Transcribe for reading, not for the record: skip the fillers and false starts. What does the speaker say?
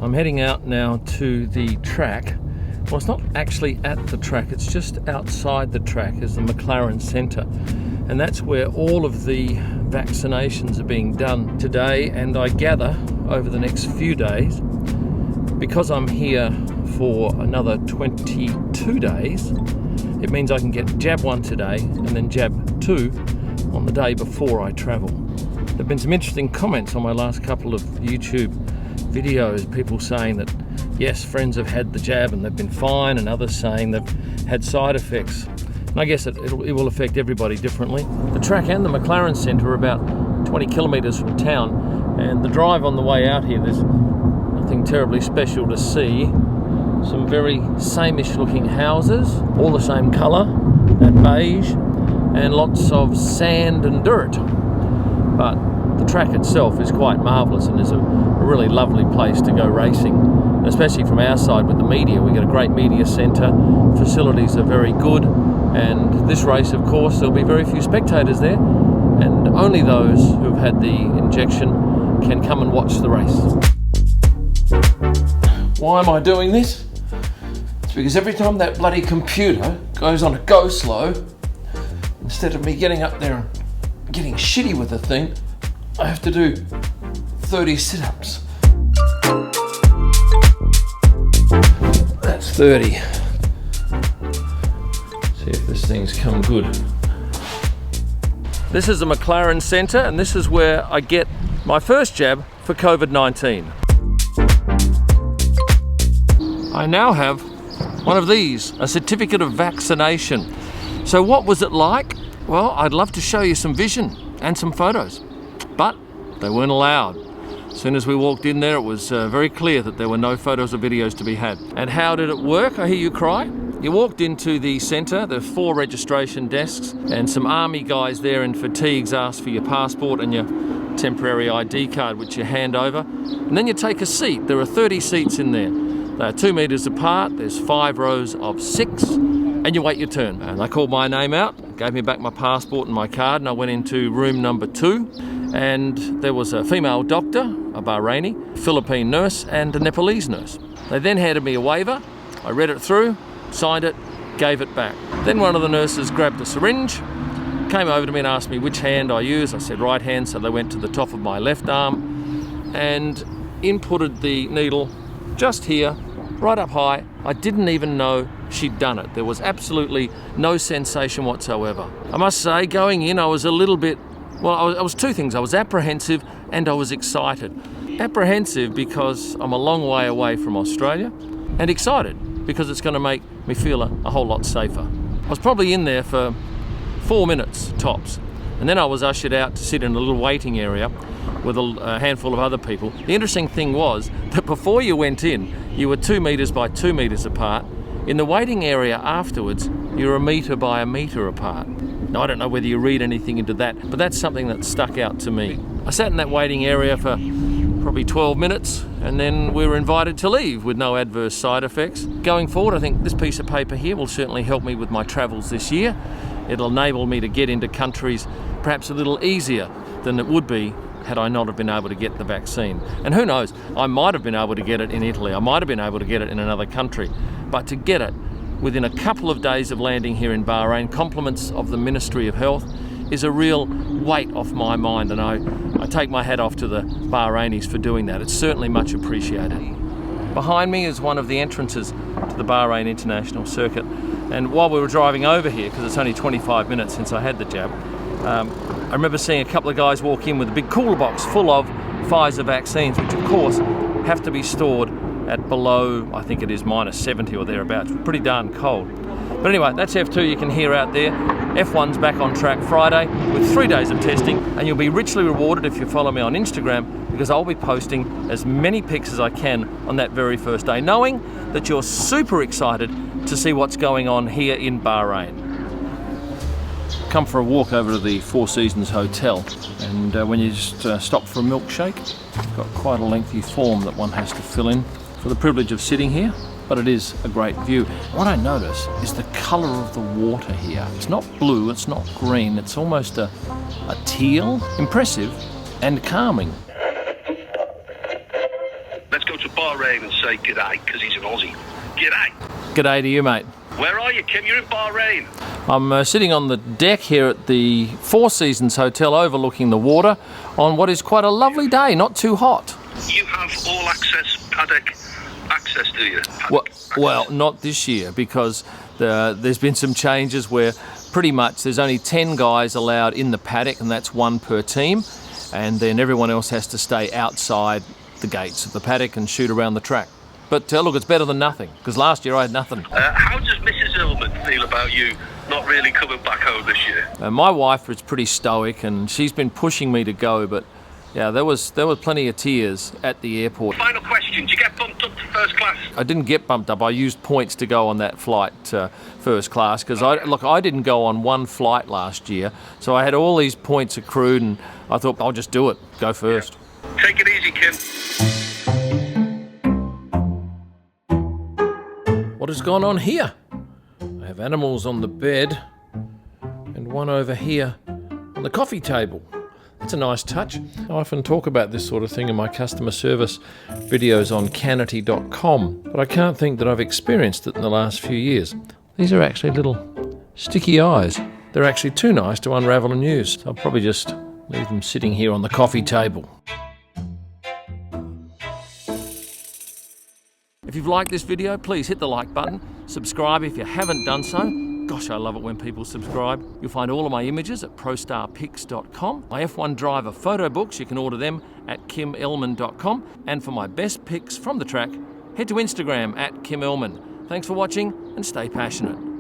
I'm heading out now to the track. Well, it's not actually at the track, it's just outside the track is the McLaren Centre. And that's where all of the vaccinations are being done today, and I gather over the next few days. Because I'm here for another 22 days, it means I can get jab 1 today and then jab 2 on the day before I travel. There have been some interesting comments on my last couple of YouTube videos, people saying that yes, friends have had the jab and they've been fine, and others saying they've had side effects. And I guess it will affect everybody differently. The track and the McLaren Centre are about 20 kilometres from town, and the drive on the way out here, there's nothing terribly special to see. Some very same-ish looking houses, all the same colour, that beige, and lots of sand and dirt. But the track itself is quite marvellous and is a really lovely place to go racing, especially from our side with the media. We get a great media centre, facilities are very good, and this race, of course, there'll be very few spectators there, and only those who've had the injection can come and watch the race. Why am I doing this? It's because every time that bloody computer goes on a go slow, instead of me getting up there and getting shitty with the thing, I have to do 30 sit-ups. That's 30. See if this thing's come good. This is the McLaren Centre, and this is where I get my first jab for COVID-19. I now have one of these, a certificate of vaccination. So what was it like? Well, I'd love to show you some vision and some photos, but they weren't allowed. As soon as we walked in there, it was very clear that there were no photos or videos to be had. And how did it work? I hear you cry. You walked into the centre, there are 4 registration desks, and some army guys there in fatigues ask for your passport and your temporary ID card, which you hand over. And then you take a seat. There are 30 seats in there. They are 2 metres apart, there's 5 rows of 6, and you wait your turn. And they called my name out, gave me back my passport and my card, and I went into room number 2, and there was a female doctor, a Bahraini, Philippine nurse, and a Nepalese nurse. They then handed me a waiver. I read it through, signed it, gave it back. Then one of the nurses grabbed a syringe, came over to me and asked me which hand I use. I said right hand, so they went to the top of my left arm and inputted the needle just here, right up high. I didn't even know she'd done it. There was absolutely no sensation whatsoever. I must say, going in, I was a little bit, well, I was 2 things. I was apprehensive and I was excited. Apprehensive because I'm a long way away from Australia, and excited because it's going to make me feel a whole lot safer. I was probably in there for 4 minutes tops, and then I was ushered out to sit in a little waiting area with a handful of other people. The interesting thing was that before you went in, you were 2 metres by 2 metres apart. In the waiting area afterwards, you're 1 metre by 1 metre apart. Now, I don't know whether you read anything into that, but that's something that stuck out to me. I sat in that waiting area for probably 12 minutes, and then we were invited to leave with no adverse side effects. Going forward, I think this piece of paper here will certainly help me with my travels this year. It'll enable me to get into countries perhaps a little easier than it would be had I not have been able to get the vaccine. And who knows, I might have been able to get it in Italy, I might have been able to get it in another country, but to get it within a couple of days of landing here in Bahrain, compliments of the Ministry of Health, is a real weight off my mind, and I take my hat off to the Bahrainis for doing that. It's certainly much appreciated. Behind me is one of the entrances to the Bahrain International Circuit, and while we were driving over here, because it's only 25 minutes since I had the jab, I remember seeing a couple of guys walk in with a big cooler box full of Pfizer vaccines, which of course have to be stored at below, I think it is -70 or thereabouts. Pretty darn cold. But anyway, that's F2 you can hear out there. F1's back on track Friday with 3 days of testing, and you'll be richly rewarded if you follow me on Instagram, because I'll be posting as many pics as I can on that very first day, knowing that you're super excited to see what's going on here in Bahrain. Come for a walk over to the Four Seasons Hotel, and when you just stop for a milkshake, you've got quite a lengthy form that one has to fill in for the privilege of sitting here, but it is a great view. What I notice is the colour of the water here. It's not blue, it's not green, it's almost a teal. Impressive and calming. Let's go to Bahrain and say g'day, because he's an Aussie. G'day. G'day to you, mate. Where are you, Kim? You're in Bahrain. I'm sitting on the deck here at the Four Seasons Hotel overlooking the water on what is quite a lovely day, not too hot. You have all access, paddock access, do you? Well, not this year, because there's been some changes where pretty much there's only 10 guys allowed in the paddock, and that's one per team, and then everyone else has to stay outside the gates of the paddock and shoot around the track. But look, it's better than nothing, because last year I had nothing. How does Mrs. Illman feel about you not really coming back home this year? My wife was pretty stoic, and she's been pushing me to go, but yeah, there was plenty of tears at the airport. Final question, did you get bumped up to first class? I didn't get bumped up. I used points to go on that flight first class, because I didn't go on one flight last year, so I had all these points accrued, and I thought I'll just do it, go first. Yeah. Take it easy, Kim. What has gone on here? I have animals on the bed and one over here on the coffee table. That's a nice touch. I often talk about this sort of thing in my customer service videos on Canity.com, but I can't think that I've experienced it in the last few years. These are actually little sticky eyes. They're actually too nice to unravel and use, so I'll probably just leave them sitting here on the coffee table. If you've liked this video, please hit the like button. Subscribe if you haven't done so. Gosh, I love it when people subscribe. You'll find all of my images at prostarpics.com. My F1 driver photo books, you can order them at kimillman.com. And for my best pics from the track, head to Instagram at kimillman. Thanks for watching and stay passionate.